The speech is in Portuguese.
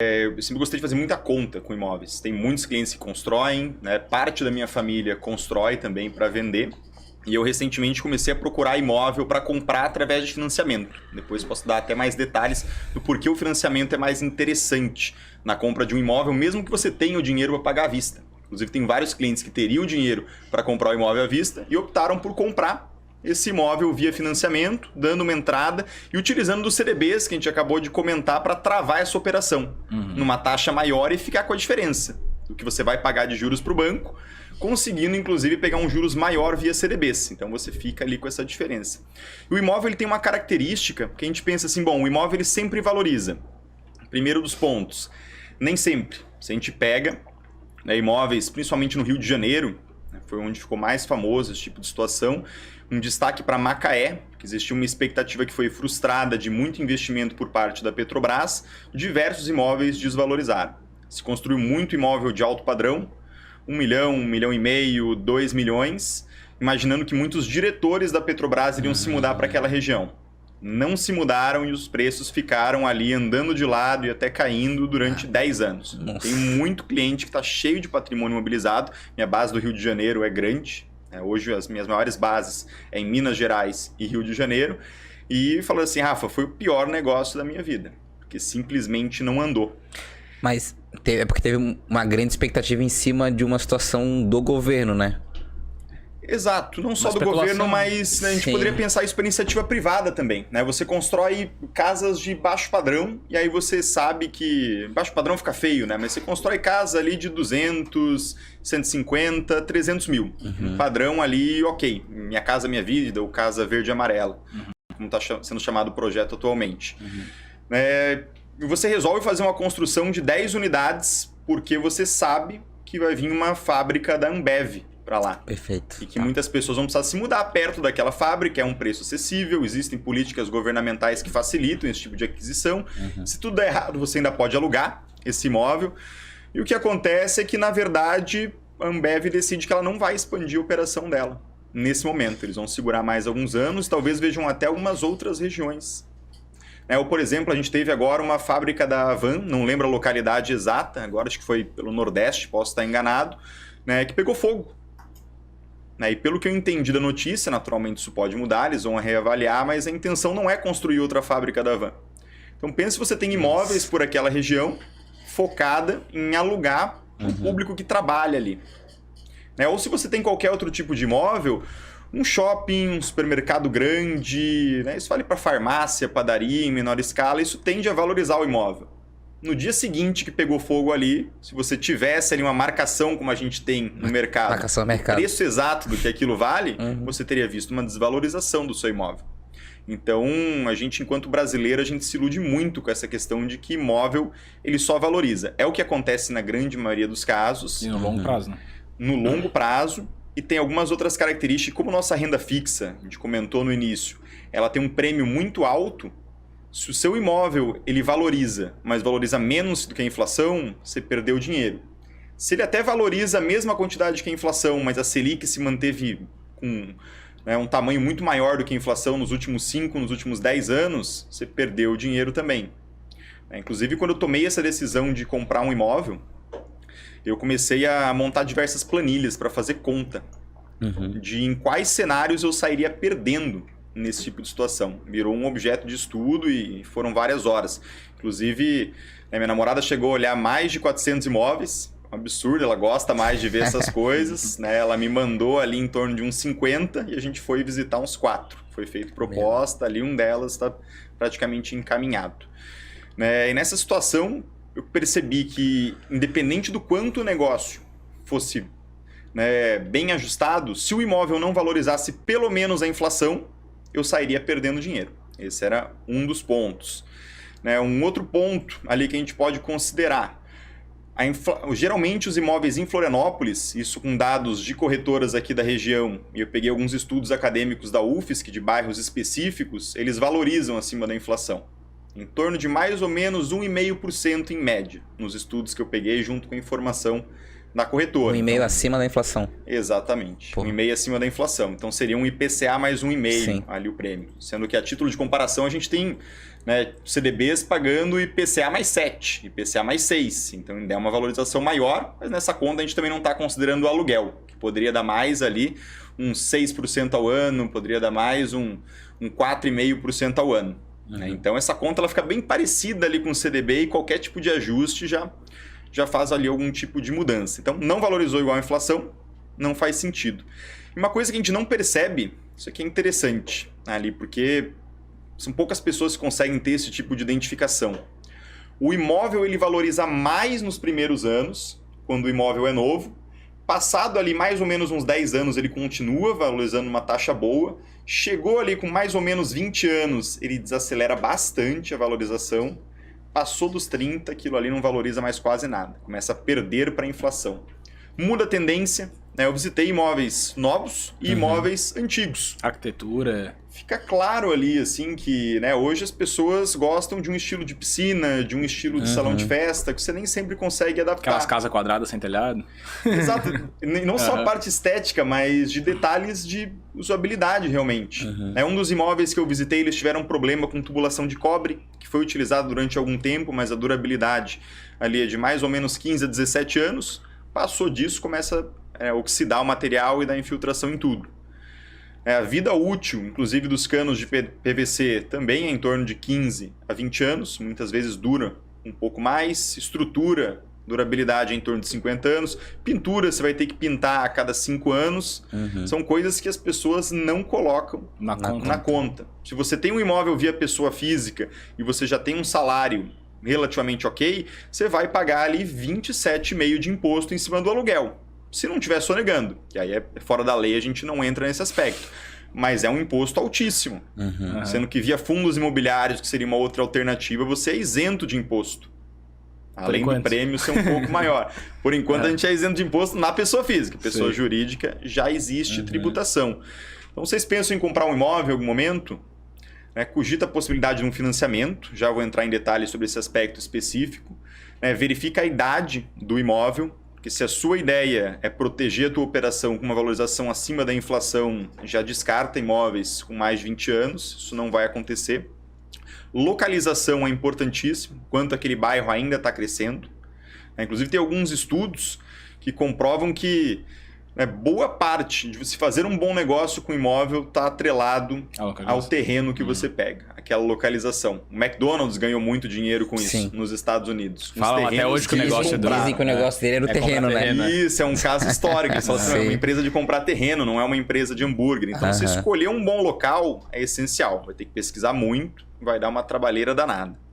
Eu sempre gostei de fazer muita conta com imóveis. Tem muitos clientes que constroem, né? Parte da minha família constrói também para vender. E eu recentemente comecei a procurar imóvel para comprar através de financiamento. Depois posso dar até mais detalhes do porquê o financiamento é mais interessante na compra de um imóvel, mesmo que você tenha o dinheiro para pagar à vista. Inclusive, tem vários clientes que teriam dinheiro para comprar o imóvel à vista e optaram por comprar esse imóvel via financiamento, dando uma entrada e utilizando dos CDBs que a gente acabou de comentar para travar essa operação numa taxa maior e ficar com a diferença do que você vai pagar de juros para o banco, conseguindo inclusive pegar um juros maior via CDBs. Então você fica ali com essa diferença. E o imóvel ele tem uma característica que a gente pensa assim, bom, o imóvel ele sempre valoriza. Primeiro dos pontos, nem sempre. Se a gente pega, né, imóveis, principalmente no Rio de Janeiro, né, foi onde ficou mais famoso esse tipo de situação, um destaque para Macaé, que existia uma expectativa que foi frustrada de muito investimento por parte da Petrobras, diversos imóveis desvalorizaram. Se construiu muito imóvel de alto padrão, 1 milhão, 1,5 milhão, 2 milhões, imaginando que muitos diretores da Petrobras iriam se mudar para aquela região. Não se mudaram e os preços ficaram ali andando de lado e até caindo durante 10 anos. Nossa. Tem muito cliente que está cheio de patrimônio imobilizado. Minha base do Rio de Janeiro é grande. Hoje as minhas maiores bases é em Minas Gerais e Rio de Janeiro. E falou assim, Rafa, foi o pior negócio da minha vida. Porque simplesmente não andou. Mas é porque teve uma grande expectativa em cima de uma situação do governo, né? Exato, não só do governo, mas né, a gente Sim. poderia pensar isso para iniciativa privada também. Né? Você constrói casas de baixo padrão e aí você sabe que baixo padrão fica feio, né? Mas você constrói casa ali de 200, 150, 300 mil. Padrão ali, ok, Minha Casa Minha Vida ou Casa Verde e Amarela, como está sendo chamado o projeto atualmente. Você resolve fazer uma construção de 10 unidades porque você sabe que vai vir uma fábrica da Ambev para lá. Perfeito. E que muitas pessoas vão precisar se mudar perto daquela fábrica, é um preço acessível, existem políticas governamentais que facilitam esse tipo de aquisição. Se tudo der errado, você ainda pode alugar esse imóvel. E o que acontece é que, na verdade, a Ambev decide que ela não vai expandir a operação dela nesse momento. Eles vão segurar mais alguns anos, talvez vejam até algumas outras regiões. Ou, por exemplo, a gente teve agora uma fábrica da Havan, não lembro a localidade exata, agora acho que foi pelo Nordeste, posso estar enganado, que pegou fogo. E pelo que eu entendi da notícia, naturalmente isso pode mudar, eles vão reavaliar, mas a intenção não é construir outra fábrica da Havan. Então pense se você tem imóveis por aquela região focada em alugar o público que trabalha ali. Ou se você tem qualquer outro tipo de imóvel, um shopping, um supermercado grande, isso vale para farmácia, padaria em menor escala, isso tende a valorizar o imóvel. No dia seguinte que pegou fogo ali, se você tivesse ali uma marcação como a gente tem no mercado, Marcação no mercado. o preço exato do que aquilo vale, você teria visto uma desvalorização do seu imóvel. Então, a gente, enquanto brasileiro, a gente se ilude muito com essa questão de que imóvel ele só valoriza. É o que acontece na grande maioria dos casos. E no longo prazo, né? No longo prazo, e tem algumas outras características, como nossa renda fixa, a gente comentou no início, ela tem um prêmio muito alto. Se o seu imóvel ele valoriza, mas valoriza menos do que a inflação, você perdeu dinheiro. Se ele até valoriza a mesma quantidade que a inflação, mas a Selic se manteve com um tamanho muito maior do que a inflação nos últimos 5, nos últimos 10 anos, você perdeu dinheiro também. Inclusive, quando eu tomei essa decisão de comprar um imóvel, eu comecei a montar diversas planilhas para fazer conta de em quais cenários eu sairia perdendo nesse tipo de situação. Virou um objeto de estudo e foram várias horas. Inclusive, minha namorada chegou a olhar mais de 400 imóveis, um absurdo, ela gosta mais de ver essas coisas. Ela me mandou ali em torno de uns 50 e a gente foi visitar uns 4. Foi feita proposta, ali um delas está praticamente encaminhado. E nessa situação, eu percebi que, independente do quanto o negócio fosse bem ajustado, se o imóvel não valorizasse pelo menos a inflação, eu sairia perdendo dinheiro. Esse era um dos pontos. Um outro ponto ali que a gente pode considerar. Geralmente os imóveis em Florianópolis, isso com dados de corretoras aqui da região, e eu peguei alguns estudos acadêmicos da UFSC, de bairros específicos, eles valorizam acima da inflação. Em torno de mais ou menos 1,5% em média, nos estudos que eu peguei junto com a informação da corretora. 1,5 acima da inflação. Exatamente. Pô. 1,5 acima da inflação. Então seria um IPCA mais 1,5 ali o prêmio. Sendo que a título de comparação a gente tem né, CDBs pagando IPCA mais 7, IPCA mais 6. Então ainda é uma valorização maior, mas nessa conta a gente também não está considerando o aluguel, que poderia dar mais ali uns 6% ao ano, poderia dar mais um 4,5% ao ano. Né? Então essa conta ela fica bem parecida ali com o CDB e qualquer tipo de ajuste já faz ali algum tipo de mudança. Então não valorizou igual a inflação, não faz sentido. E uma coisa que a gente não percebe, isso aqui é interessante ali, porque são poucas pessoas que conseguem ter esse tipo de identificação. O imóvel ele valoriza mais nos primeiros anos, quando o imóvel é novo. Passado ali mais ou menos uns 10 anos, ele continua valorizando uma taxa boa. Chegou ali com mais ou menos 20 anos, ele desacelera bastante a valorização. Passou dos 30, aquilo ali não valoriza mais quase nada. Começa a perder para a inflação. Muda a tendência, né? Eu visitei imóveis novos e imóveis antigos. Arquitetura. Fica claro ali, assim, que né, hoje as pessoas gostam de um estilo de piscina, de um estilo de salão de festa, que você nem sempre consegue adaptar. Aquelas casas quadradas sem telhado. Exato. Não só a parte estética, mas de detalhes de usabilidade, realmente. Um dos imóveis que eu visitei, eles tiveram um problema com tubulação de cobre, que foi utilizado durante algum tempo, mas a durabilidade ali é de mais ou menos 15 a 17 anos. Passou disso, começa a oxidar o material e dar infiltração em tudo. A vida útil, inclusive dos canos de PVC, também é em torno de 15 a 20 anos, muitas vezes dura um pouco mais. Estrutura, durabilidade é em torno de 50 anos. Pintura, você vai ter que pintar a cada 5 anos. São coisas que as pessoas não colocam na conta. Se você tem um imóvel via pessoa física e você já tem um salário relativamente ok, você vai pagar ali 27,5% de imposto em cima do aluguel. Se não estiver sonegando, que aí é fora da lei, a gente não entra nesse aspecto. Mas é um imposto altíssimo. Sendo que via fundos imobiliários, que seria uma outra alternativa, você é isento de imposto. Além do prêmio ser um pouco maior. Por enquanto, a gente é isento de imposto na pessoa física. Pessoa jurídica, já existe tributação. Então, vocês pensam em comprar um imóvel em algum momento? Cogita a possibilidade de um financiamento. Já vou entrar em detalhes sobre esse aspecto específico. Verifica a idade do imóvel. Porque se a sua ideia é proteger a tua operação com uma valorização acima da inflação, já descarta imóveis com mais de 20 anos, isso não vai acontecer. Localização é importantíssimo, quanto aquele bairro ainda está crescendo. Inclusive tem alguns estudos que comprovam que boa parte de se fazer um bom negócio com imóvel está atrelado ao terreno que você pega, aquela localização. O McDonald's ganhou muito dinheiro com isso nos Estados Unidos. Falam até hoje que o negócio dizem que o negócio dele era o terreno, né? Isso, é um caso histórico. Eles falam assim, é uma empresa de comprar terreno, não é uma empresa de hambúrguer. Então, você escolher um bom local é essencial. Vai ter que pesquisar muito, vai dar uma trabalheira danada.